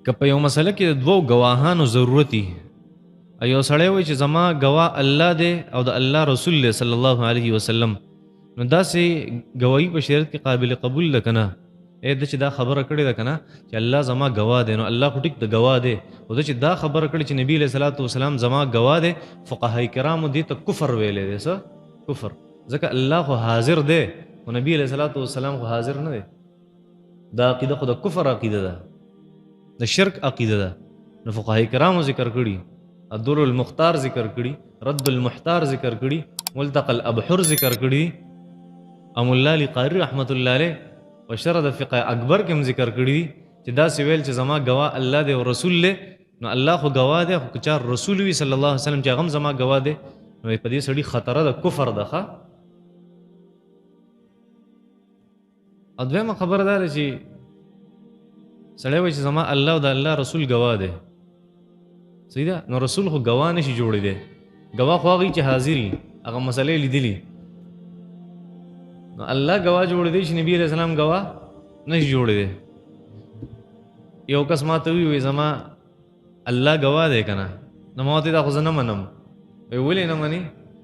که په یو مسله کې د دوو ګواهانو ضرورت وي، یو سړی وایي چې زما ګواه الله دی او د الله رسول دی صلی الله علیه وسلم، نو داسې ګواهي په شریعت کې قابل قبول ده که نه؟ د چې دا خبره کړې ده که نه چې الله زما ګواه دی، نو الله خو ټیک د ګواه دی، خو ده چې دا خبره کړې چې نبي علیه صلات وسلام زما ګواه دی، فقهای کرامو دې ته کفر ویلی دی. څه کفر؟ ځکه الله خو حاضر دی خو نبي علیه صلات وسلام خو حاضر نه دی. دا عقیده خو د کفر عقیده ده، د شرک عقیده ده. نو فقهای کرامو ذکر کړي، الدر المختار ذکر کړي، رد المحتار ذکر کړي، ملتقى الابحر ذکر کړي، ام الله علی قاری رحمت الله علیه په شرح د فقه اکبر کې هم ذکر کړي دي چې دا سی ویل چې زما ګواه الله دی او رسول دی، نو الله خو ګواه دی، خو که چا رسول وي صلی الله علیه وسلم چې هغه هم زما ګواه دی، نو په دې سړي خطره د کفر ده. ښه، او دویمه خبره دا ده چې سړی وایي چې زما الله او د الله رسول ګواه دی. صحیح ده؟ نو رسول خو ګواه نشي جوړېدی، ګواه خو هغه چې حاضر وي، هغه مسلې لیدلي. نو الله ګواه جوړېدی چې نبي علیه السلام ګواه نشي جوړېدی. یو کس ما ته وایي زما الله ګواه دی که نه، نو ما ورته دا خو زه نه منم. وایي ولې نه منې؟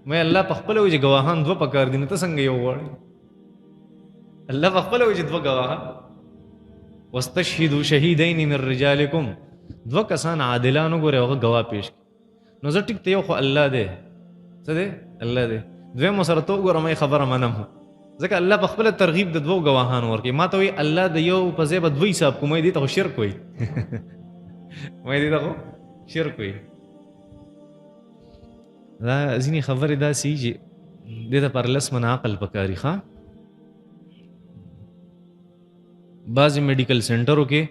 مې الله په خپله وایي چې ګواهان دوه پکار دي، نو ته څنګه یو غواړې؟ الله په خپله وایي چې دوه ګواهان، واستشهدوا شهیدین من رجالکم، دوه کسان عادلان وګورئ هغه ګواه پیش کړي. نو زه ټیک ته یو خو الله دی، څه دی؟ الله دی. دویم سره ته وګوره مې خبره منم، ځکه الله په خپله ترغیب د دوو ګواهانو ورکوي. ما ته وایي الله د یو په ځای به دوه حساب کوم، دې ته خو شرک وایي. دې ته خو شرک وایي. دا ځینې خبرې داسې چې دې دپاره لس منه عقل پکاري. ښه، بعضې میډیکل سینټرو کې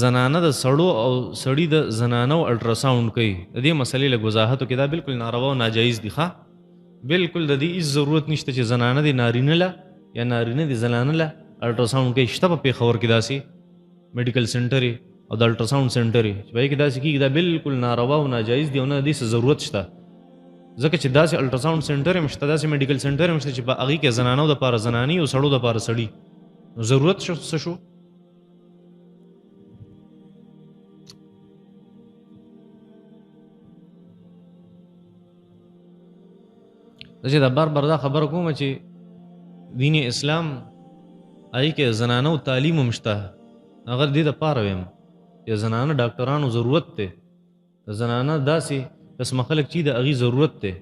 زنانه د سړو او سړي د زنانو الټراساونډ کوي. د دې مسلې لږ وضاحت وکړي. دا بالکل ناروا او ناجایز دي. ښه، بالکل د دې هېڅ ضرورت نشته چې زنانه د نارینه له یا نارینه د زنانه له الټراساونډ کوي. شته په پېښور کې داسې میډیکل سینټر او د الټراساونډ سینټر چې په هغې کې داسې کېږي. دا بالکل ناروا او ناجایز دي او نه د دې څه ضرورت شته، ځکه چې داسې الټراساونډ سینټر هم شته، داسې میډیکل سینټر هم شته چې په هغې کې زنانو دپاره زنانې او سړو دپاره سړي. نو ضرورت څه شو؟ زه چې دا بار بار دا خبره کوم چې دین اسلام هغې کې زنانو تعلیم هم شته، هغه دې دپاره ویم چې زنانه ډاکټرانو ضرورت دی. زنانه داسې قسمه خلک چې د هغې ضرورت دی.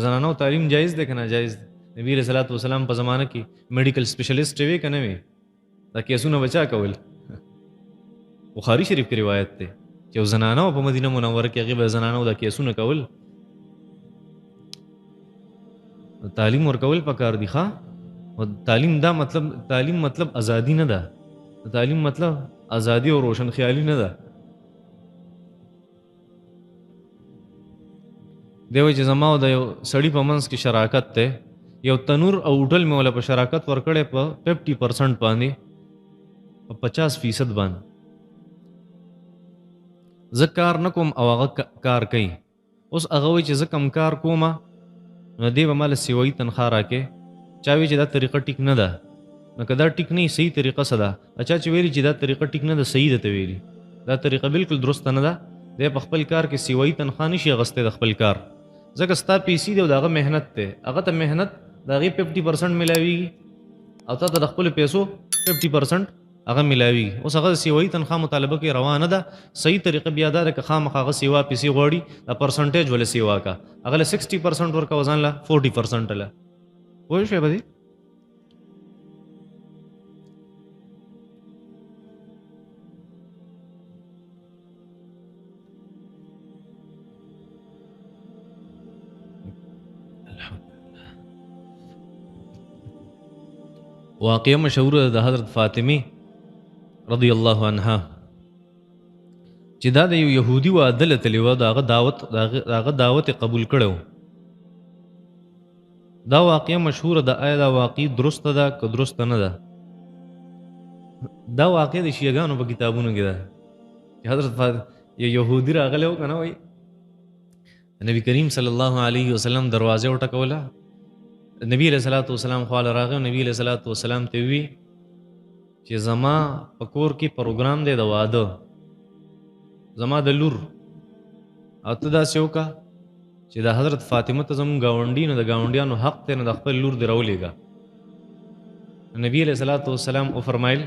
زنانو تعلیم جایز دی که ناجایز دی؟ نبي علیه صلات وسلام په زمانه کې میډیکل سپیشلیسټ وی که نه وي؟ دا کیسونه بچا کول؟ بخاري شریف کې روایت دی چې یو زنانه په مدینه منوره کې هغې به زنانو دا کیسونه کول. تعلیم ورکول پکار دي. ښه، تعلیم دا مطلب، تعلیم مطلب ازادي نه ده، تعلیم مطلب ازادي او روشن خیالي نه ده. دی وایي چې زما او د یو سړي په منځ کې شراکت دی، یو تنور او هوټل مې وله په شراکت ورکړی په 50% باندې، په 50% باندې. زه کار نه کوم او هغه کار کوي. اوس هغه وایي چې زه کم کار کومه نو دی به ماله سیوایي تنخوا راکې. چا وایي چې دا طریقه ټیک نه ده. نو که دا ټیک نه وي صحیح طریقه څه ده؟ چا چې ویلي چې دا طریقه ټیک نه ده صحیح ده ته ویلي، دا طریقه بالکل درسته نه ده. دی په خپل کار کې سیوایي تنخوا نشي اخیستی د خپل کار، ځکه ستا پیسې دی او د هغه محنت دی. هغه ته محنت د هغې 50% میلاویږي او تا ته د خپلو پیسو 50% هغه میلاویږي. اوس هغه د سیوایي تنخوا مطالبه کې روا نه ده. صحیح طریقه بیا دا ده که خامخا هغه سیوا پیسې غواړي دا پرسنټیج ولې سیوا کا، هغه له 60% ورکوه، ځان له 40% له. پوه شوې په دې؟ واقعه مشهوره د حضرت فاطمه رضی الله عنها چې دا د یو یهودي واده له تللی وه، د هغه دعوت قبول کړی و. دا واقعه مشهوره ده. آیا دا واقع درسته ده که درسته نه ده؟ دا واقع د شیعهګانو په کتابونو کې ده چې حضرت یو یهودي راغلی و که نه، وایي نبی کریم صلی الله علیه وسلم دروازه وټکوله، نبی علیه صلات وسلام خواله راغی او نبی علیه صلات وسلام ته وی چې زما په کور کې پروګرام دی د واده، زما د لور، او ته داسې وکړه چې د حضرت فاطمه ته زموږ ګاونډي نو د ګاونډیانو حق دی نو د خپل لور دې راولېږه. نبی علیه الصلاۃ والسلام وفرمایل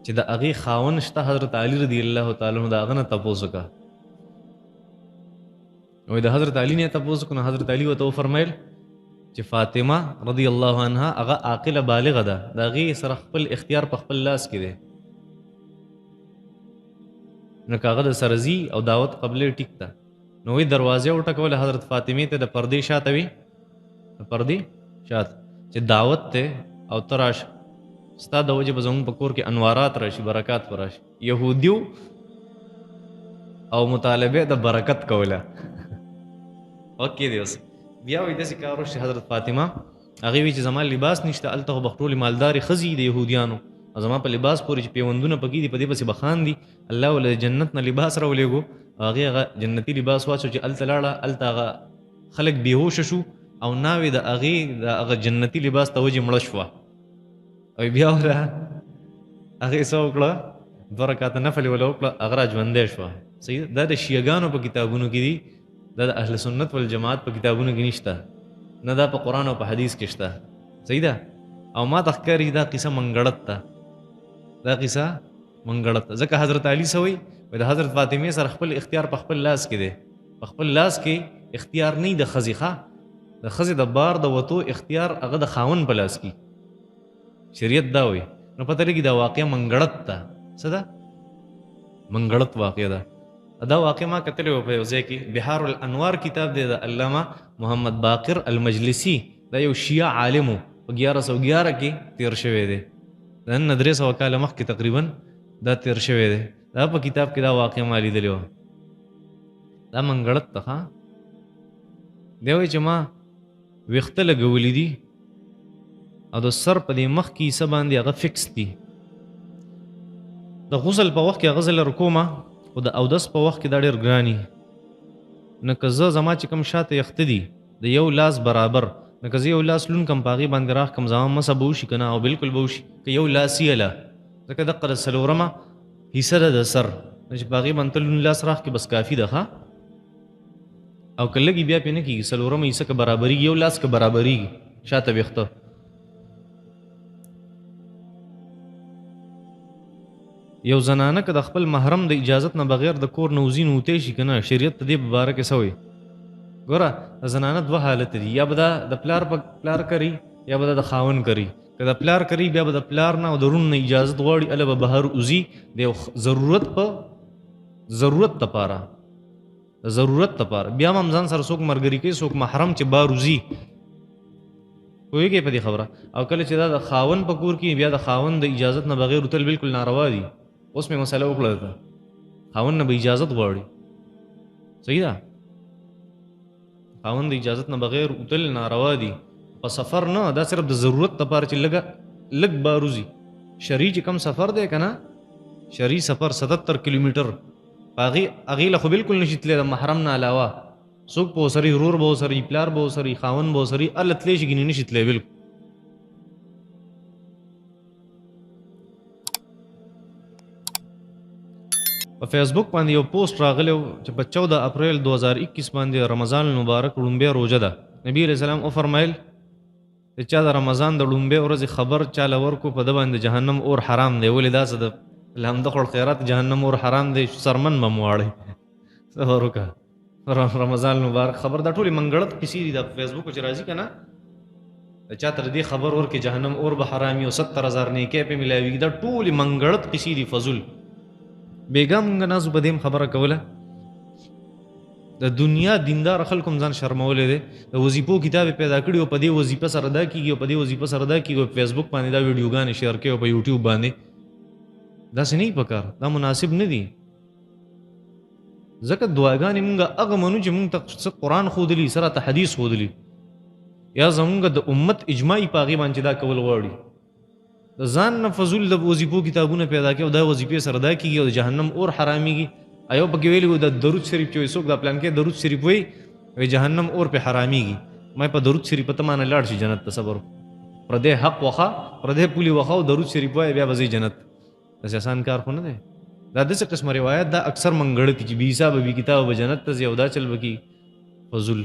چې د هغې خاوند شته حضرت علي رضی الله تعالی عنہ د هغه نه تپوس وکړه. وایي د حضرت علي نه یې تپوس وکړو نو حضرت علي ورته وفرمایل چې فاطمه رضی الله عنها هغه عاقله بالغه ده، د هغې سره خپل اختیار په خپل لاس کې دی، نو که هغه د سره ځي او دعوت قبلې ټیک ده. نو وایي دروازې وټکوله حضرت فاطمې ته د پردې شاته وي، د پردې شاته چې دعوت دی او ته راشه، ستا د وجې به زموږ په کور کې انوارات راشي، برکات به راشي. یهودیو او مطالبه د برکت کوله. اوکې دی اوس بیا وایي داسې کار وشي حضرت فاطمه هغې وایي چې زما لباس نشته، هلته خو به ټولې مالدارې ښځې د یهودیانو، او زما په لباس پورې چې پیوندونه پکې دي په دې پسې به خاندي. الله ول جنت نه لباس راولېږو، هغې هغه جنتي لباس واچو چې هلته لاړه، هلته هغه خلک بېهوشه شو او ناوې د هغې د هغه جنتي لباس ته وجې مړه شوه. او بیا وله هغې څه وکړه، 2 رکعته نفل یې وله وکړه، هغه را ژوندی شوه. صحیح، دا د شیعګانو په کتابونو کې دي، دا د اهل سنت والجماعت په کتابونو کې نشته، نه دا په قرآن او په حدیث کې شته. صحیح ده. او ما ته ښکاري دا قصه منګړت ده، دا قصه منګړت ده، ځکه حضرت علي څه وایي د حضرت فاطمې سره خپل اختیار په خپل لاس کې دی، په خپل لاس کې اختیار نه د ښځې، د ښځې د بار د وتو اختیار هغه د خاوند په لاس کې. شریعت دا وایي. نو پته لګي دا واقعه منګړت ده. څه ده؟ منګړت واقعه ده. دا واقع ما کتلی و په یو ځای کې، بحار الانوار کتاب دی د علامه محمد باقر المجلسی، دا یو شیعه عالم و، په 1111 کې تیر شوی دی، د نن 300 کاله مخکې تقریبا دا تیر شوی دی. دا په کتاب کې دا واقع ما لیدلی وه. دا منګړت ده. ښه دی وایي چې ما ویښته لګولي دي او د سر په دې مخ کې څه باندې هغه فکس دي. د غسل په وخت کې هغه زه لر کومه، خو د اودس په وخت کې دا ډېر ګراني، نه که زه زما چې کوم شاته یخته دي د یو لاس برابر، نه که زه یو لاس لون کم په هغې باندې راښ کم زما مسه به وشي که نه، او بلکل به وشي که یو لاس یې له، ځکه دقه د څلورمه حصه ده د سر، نو چې په هغې باندې ته لون لاس راښ کې بس کافي ده. ښه او که لږې بیا پرې نه کېږي، څلورمه حصه که برابرېږي، یو لاس که برابرېږي شاته ویښته. یو زنانه که د خپل محرم د اجازت نه بغیر د کور نه وځي نو وتی شي که نه، شریعت ته دې په باره کې څه وایي؟ ګوره د زنانه 2 حالت دي، یا به دا د پلار کوي یا به دا د خاوند کوي. که د پلار کوي بیا به د پلار نه او د رون نه اجازت غواړي، هله به بهر وځي د یو ضرورت دپاره، د ضرورت دپاره. بیا هم ځان سره څوک ملګري کوي، څوک محرم چې بهر وځي، پوهېږئ په دې خبره. او کله چې دا د خاوند په کور کې، بیا د خاوند د اجازت نه بغیر وتل بلکل ناروا دي. اوس مې مسله وکړه ده، خاوند نه به اجازت غواړي. صحیح ده، خاوند د اجازت نه بغیر وتل ناروا دي. په سفر نه، دا صرف د ضرورت لپاره چې لږ بار وځي. شرعي چې کوم سفر دی که نه، شرعي سفر 77 کیلومیټر، په هغې له خو بلکل نشي تللی د محرم نه علاوه. څوک به ورسري، ورور به ورسري، پلار به ورسري، خاوند به ورسري، هله تلی شي ګینې نشي تلی بلکل. په فیسبوک باندې یو پوسټ راغلی و چې په 14 اپریل 2021 باندې رمضان المبارک لومبۍ روژه ده. نبی علیه السلام وفرمایل چې چا د رمضان د لومبۍ ورځې خبر چاله ورکو، په ده باندې جهنم اور حرام دی. ولې داسې د لمده خوړ خیرات جهنم اور حرام دی، سرمن به مو واړئ. صبر وکړه، رمضان المبارک خبر. دا ټولې منګړت کیسې دي د فیسبوک چې راځي که نه، د چا تر دې خبر ورکې جهنم اور به حرامي او 70,000 نیکۍ پې میلاوېږي. دا ټولې منګړت کیسې دي فضول. بیګا مونږ نازو په دې خبره کوله، د دنیا دیندار خلکو ځان شرمولی دی. د وظیفو کتاب پیدا کړي او په دې وظیفه سره دا کېږي او په دې وظیفه سره دا کېږي، او فیسبوک باندې دا ویډیوګانې شیر کوي او په یوټیوب باندې. داسې نه پکار، دا مناسب نه دي. ځکه دعاګانې مونږ هغه منو چې مونږ ته څه قرآن ښودلي، سره ته حدیث ښودلي، یا زمونږ د امت اجماعي په هغې باندې دا کول غواړي. د ځان نه فضول د وظیفو کتابونه پیدا کوي او دا وظیفې سره دا کېږي او د جهنم اور حرامېږي. ایو پکې ویلي و د درود شریف چې وایي څوک دا پلان کې درود شریف وایي جهنم اور پې حرامېږي. ما په درود شریف ته مانه لاړ شي جنت ته. صبر پردې حق وخه پردې پولی وخه او درود شریف وای بیا وځي جنت. داسې آسان کار خو نه دی. دا داسې قسمه روایت دا اکثر منګړه چې بي حساب بي کتاب به جنت ته ځي او دا چل به کی فضل